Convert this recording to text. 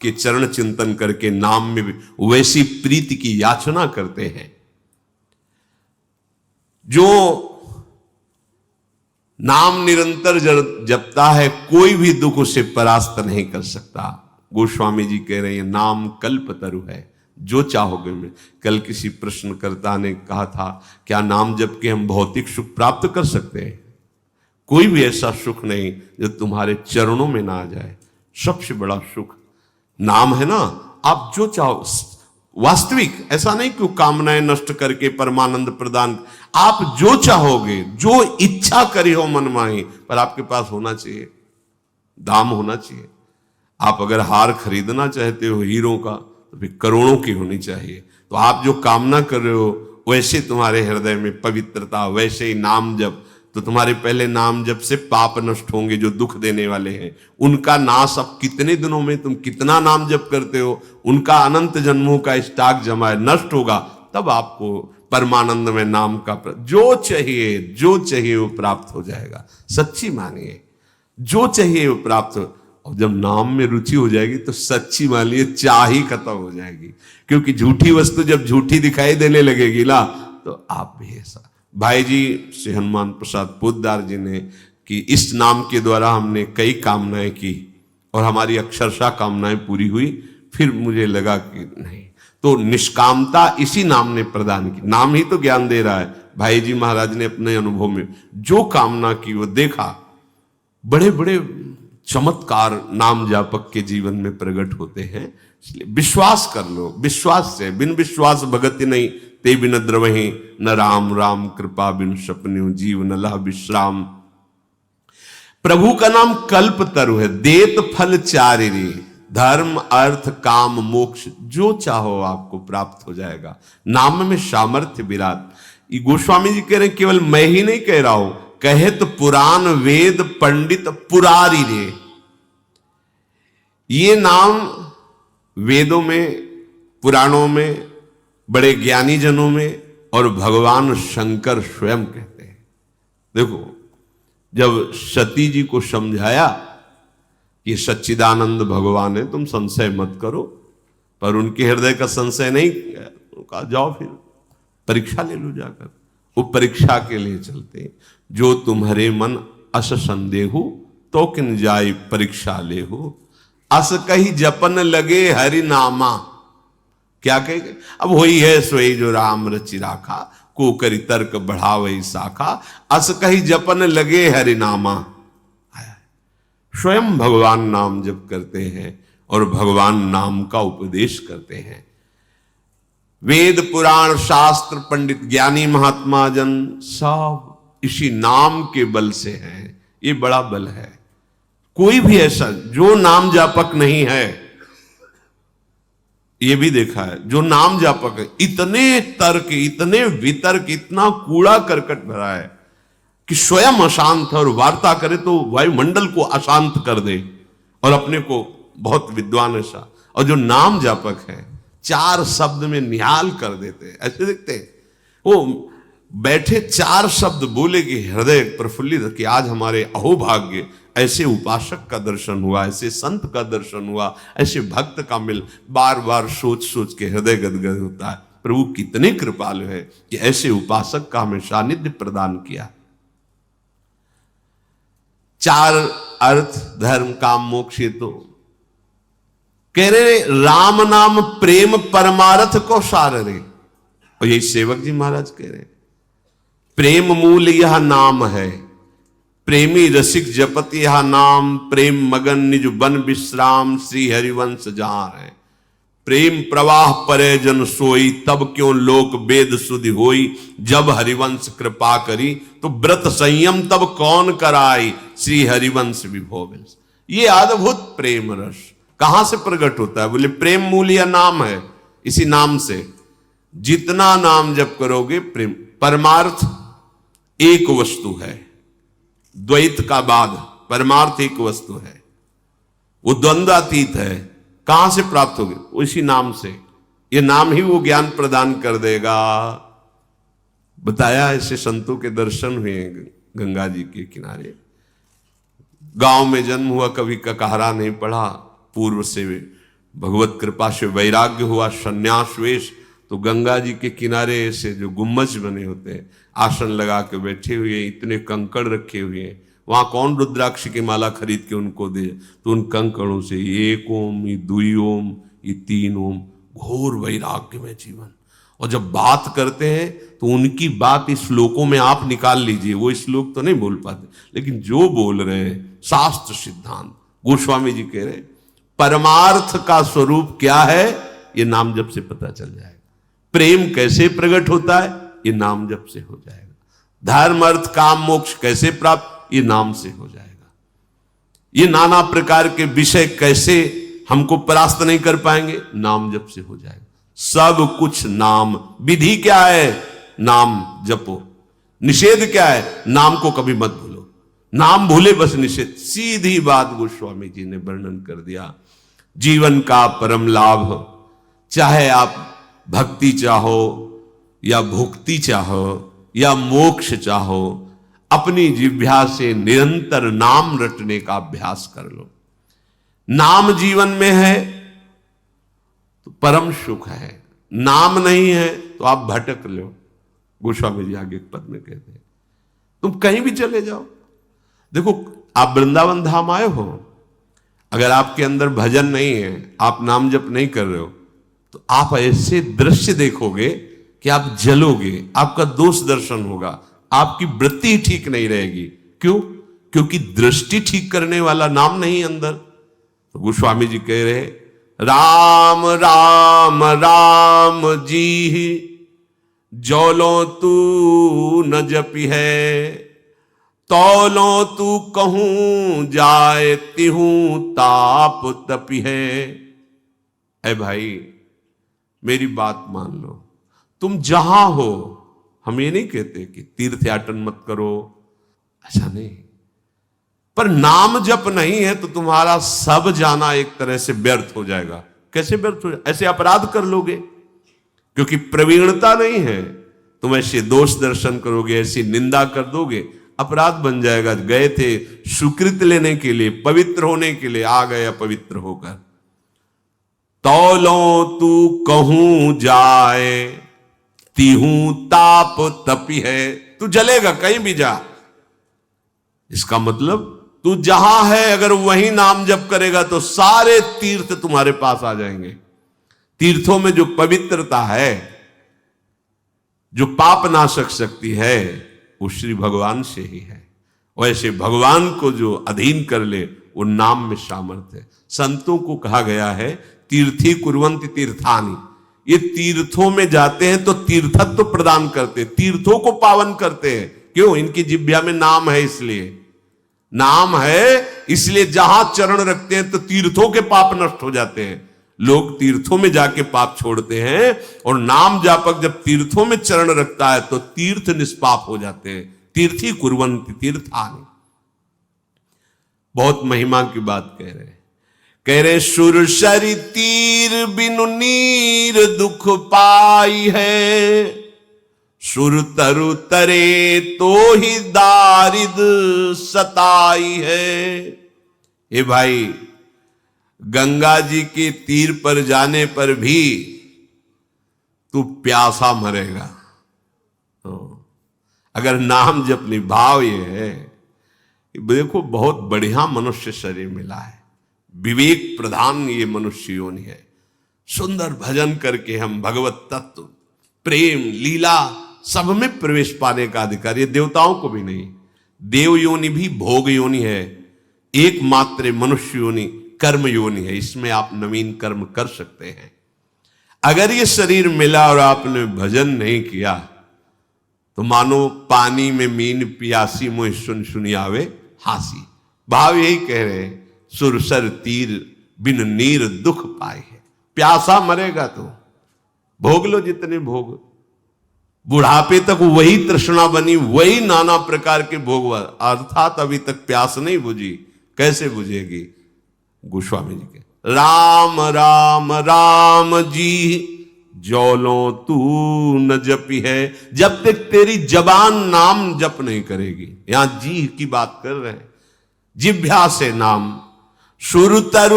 के चरण चिंतन करके नाम में वैसी प्रीति की याचना करते हैं। जो नाम निरंतर जपता है कोई भी दुख उसे परास्त नहीं कर सकता। गोस्वामी जी कह रहे हैं नाम कल्पतरु है, जो चाहोगे। में कल किसी प्रश्नकर्ता ने कहा था क्या नाम जप के हम भौतिक सुख प्राप्त कर सकते हैं? कोई भी ऐसा सुख नहीं जो तुम्हारे चरणों में ना आ जाए। सबसे बड़ा सुख नाम है ना। आप जो चाहो, वास्तविक, ऐसा नहीं कि कामनाएं नष्ट करके परमानंद प्रदान, आप जो चाहोगे, जो इच्छा करी हो मन माही, पर आपके पास होना चाहिए, दाम होना चाहिए। आप अगर हार खरीदना चाहते हो हीरों का तो फिर करोड़ों की होनी चाहिए। तो आप जो कामना कर रहे हो वैसे तुम्हारे हृदय में पवित्रता, वैसे ही नाम जप, तो तुम्हारे पहले नाम जप से पाप नष्ट होंगे जो दुख देने वाले हैं, उनका नाश। अब कितने दिनों में तुम कितना नाम जप करते हो, उनका अनंत जन्मों का स्टॉक जमा है, नष्ट होगा, तब आपको परमानंद में नाम का जो चाहिए वो प्राप्त हो जाएगा। सच्ची मानिए, जो चाहिए वो प्राप्त हो। और जब नाम में रुचि हो जाएगी तो सच्ची मानिए चाह ही खत्म हो जाएगी, क्योंकि झूठी वस्तु जब झूठी दिखाई देने लगेगी ना, तो आप भी ऐसा। भाई जी श्री हनुमान प्रसाद पोद्दार जी ने कि इस नाम के द्वारा हमने कई कामनाएं की और हमारी अक्षरशः कामनाएं पूरी हुई। फिर मुझे लगा कि नहीं, तो निष्कामता इसी नाम ने प्रदान की। नाम ही तो ज्ञान दे रहा है। भाई जी महाराज ने अपने अनुभव में जो कामना की वो देखा, बड़े बड़े चमत्कार नाम जापक के जीवन में प्रकट होते हैं। इसलिए विश्वास कर लो, विश्वास से, बिन विश्वास भगति नहीं, ते बिन द्रवहि न राम, राम कृपा बिन सपन्यु जीव न लह विश्राम। प्रभु का नाम कल्प तरु है, देत फल चारि रे, धर्म अर्थ काम मोक्ष, जो चाहो आपको प्राप्त हो जाएगा। नाम में सामर्थ्य विराट। ये गोस्वामी जी कह रहे हैं केवल मैं ही नहीं कह रहा हूं, कहे तो पुराण वेद पंडित पुरारी रे। ये नाम वेदों में, पुराणों में, बड़े ज्ञानी जनों में और भगवान शंकर स्वयं कहते हैं। देखो, जब सती जी को समझाया कि सच्चिदानंद भगवान है, तुम संशय मत करो, पर उनके हृदय का संशय नहीं, कहा जाओ फिर परीक्षा ले लो जाकर। वो परीक्षा के लिए चलते, जो तुम्हारे मन अस संदेहु तो किन जाय परीक्षा ले हो, अस कही जपन लगे हरि नामा। क्या कहेंगे? अब वही है सोई जो राम रचि राखा, को करी तर्क बढ़ावई शाखा, अस कही जपन लगे हरि नामा। स्वयं भगवान नाम जप करते हैं और भगवान नाम का उपदेश करते हैं। वेद पुराण शास्त्र पंडित ज्ञानी महात्मा जन सब इसी नाम के बल से हैं। ये बड़ा बल है। कोई भी ऐसा जो नाम जापक नहीं है, ये भी देखा है, जो नाम जापक है, इतने तर्क, इतने वितर्क, इतना कूड़ा करकट भरा है कि स्वयं अशांत है और वार्ता करे तो वायुमंडल को अशांत कर दे और अपने को बहुत विद्वान ऐसा। और जो नाम जापक है, चार शब्द में निहाल कर देते, ऐसे देखते वो बैठे चार शब्द बोले कि हृदय प्रफुल्लित कि आज हमारे अहोभाग्य, ऐसे उपासक का दर्शन हुआ, ऐसे संत का दर्शन हुआ, ऐसे भक्त का मिल। बार बार सोच सोच के हृदय गदगद होता है, प्रभु कितने कृपालु है कि ऐसे उपासक का हमें सानिध्य प्रदान किया। चार अर्थ धर्म काम मोक्ष, तो कह रहे राम नाम प्रेम परमार्थ को सार रे। और यही सेवक जी महाराज कह रहे प्रेम मूल यह नाम है, प्रेमी रसिक जपत यह नाम, प्रेम मगन निज बन विश्राम, श्री हरिवंश जहां है। प्रेम प्रवाह परे जन सोई, तब क्यों लोक वेद सुधि होई, जब हरिवंश कृपा करी, तो व्रत संयम तब कौन कराई, श्री हरिवंश विभो। ये अद्भुत प्रेम रस कहां से प्रकट होता है? बोले प्रेम मूल यह नाम है, इसी नाम से जितना नाम जप करोगे प्रेम। परमार्थ एक वस्तु है, द्वैत का बाद परमार्थ एक वस्तु है, वो द्वंद्वातीत है। कहां से प्राप्त होगी? उसी नाम से। ये नाम ही वो ज्ञान प्रदान कर देगा। बताया ऐसे संतों के दर्शन हुए गंगा जी के किनारे। गांव में जन्म हुआ, कभी ककहरा नहीं पढ़ा, पूर्व से भगवत कृपा से वैराग्य हुआ, संन्यास वेश, तो गंगा जी के किनारे ऐसे जो गुम्बज बने होते हैं, आसन लगा के बैठे हुए, इतने कंकड़ रखे हुए हैं, वहां कौन रुद्राक्ष की माला खरीद के उनको दे? तो उन कंकड़ों से एक ओम, ये दुई ओम, ये तीन ओम, घोर वैराग्य में जीवन। और जब बात करते हैं तो उनकी बात इस श्लोकों में आप निकाल लीजिए, वो श्लोक तो नहीं बोल पाते, लेकिन जो बोल रहे हैं शास्त्र सिद्धांत, गोस्वामी जी कह रहे हैं परमार्थ का स्वरूप क्या है, ये नाम जप से पता चल जाएगा। प्रेम कैसे प्रकट होता है, ये नाम जप से हो जाएगा। धर्म अर्थ काम मोक्ष कैसे प्राप्त, ये नाम से हो जाएगा। ये नाना प्रकार के विषय कैसे हमको परास्त नहीं कर पाएंगे, नाम जप से हो जाएगा। सब कुछ नाम। विधि क्या है? नाम जपो। निषेध क्या है? नाम को कभी मत भूलो। नाम भूले बस निषेध। सीधी बात गोस्वामी जी ने वर्णन कर दिया। जीवन का परम लाभ, चाहे आप भक्ति चाहो या भुक्ति चाहो या मोक्ष चाहो, अपनी जिह्वा से निरंतर नाम रटने का अभ्यास कर लो। नाम जीवन में है तो परम सुख है, नाम नहीं है तो आप भटक लो। गोस्वामी जी आगे एक पद में कहते हैं तुम कहीं भी चले जाओ। देखो, आप वृंदावन धाम आए हो, अगर आपके अंदर भजन नहीं है, आप नाम जप नहीं कर रहे हो, तो आप ऐसे दृश्य देखोगे कि आप जलोगे, आपका दोष दर्शन होगा, आपकी वृत्ति ठीक नहीं रहेगी। क्यों? क्योंकि दृष्टि ठीक करने वाला नाम नहीं अंदर। तो गोस्वामी जी कह रहे राम राम राम जी जौलो तू न जपी है, तौलो तू कहूं जाए तिहूं ताप तपी है। ऐ भाई, मेरी बात मान लो, तुम जहां हो, हम ये नहीं कहते कि तीर्थयाटन मत करो, ऐसा नहीं, पर नाम जप नहीं है तो तुम्हारा सब जाना एक तरह से व्यर्थ हो जाएगा। कैसे व्यर्थ हो जाएगा? ऐसे अपराध कर लोगे, क्योंकि प्रवीणता नहीं है। तुम ऐसे दोष दर्शन करोगे, ऐसी निंदा कर दोगे, अपराध बन जाएगा। गए थे सुकृत लेने के लिए, पवित्र होने के लिए, आ गए अपवित्र होकर। तौलो तू कहूं जाए तिहूं ताप तपी है। तू जलेगा कहीं भी जा। इसका मतलब तू जहां है अगर वही नाम जप करेगा तो सारे तीर्थ तुम्हारे पास आ जाएंगे। तीर्थों में जो पवित्रता है, जो पाप नाशक शक्ति है, वो श्री भगवान से ही है। वैसे भगवान को जो अधीन कर ले, वो नाम में सामर्थ्य है। संतों को कहा गया है तीर्थी कुर्वन्ति तीर्थानि। ये तीर्थों में जाते हैं तो तीर्थत्व प्रदान करते, तीर्थों को पावन करते हैं। क्यों? इनकी जिह्वा में नाम है, इसलिए नाम है, इसलिए जहां चरण रखते हैं तो तीर्थों के पाप नष्ट हो जाते हैं। लोग तीर्थों में जाके पाप छोड़ते हैं, और नाम जापक जब तीर्थों में चरण रखता है तो तीर्थ निष्पाप हो जाते हैं। तीर्थी कुर्वन्ति तीर्थानि। बहुत महिमा की बात कह रहे सुरसरि तीर बिनु नीर दुख पाई है, सुर तरु तरे तो ही दारिद सताई है। ए भाई, गंगा जी के तीर पर जाने पर भी तू प्यासा मरेगा। तो अगर नाम जप नहीं, भाव ये है, देखो बहुत बढ़िया मनुष्य शरीर मिला है, विवेक प्रधान ये मनुष्य योनि है। सुंदर भजन करके हम भगवत तत्व, प्रेम, लीला सब में प्रवेश पाने का अधिकार। ये देवताओं को भी नहीं, देव योनि भी भोग योनि है, एकमात्र मनुष्य योनि कर्म योनि है। इसमें आप नवीन कर्म कर सकते हैं। अगर ये शरीर मिला और आपने भजन नहीं किया तो मानो पानी में मीन पियासी मोह सुन सुनी आवे हासी। भाव यही कह रहे हैं, सुरसर तीर बिन नीर दुख पाए है। प्यासा मरेगा तो भोग लो जितने भोग, बुढ़ापे तक वही तृष्णा बनी, वही नाना प्रकार के भोग, अर्थात अभी तक प्यास नहीं बुझी। कैसे बुझेगी? गोस्वामी जी के राम राम राम जी जौलो तू न जपी है। जब तक तेरी जबान नाम जप नहीं करेगी, यहां जी की बात कर रहे हैं, जिह्वा से नाम, सुर तरु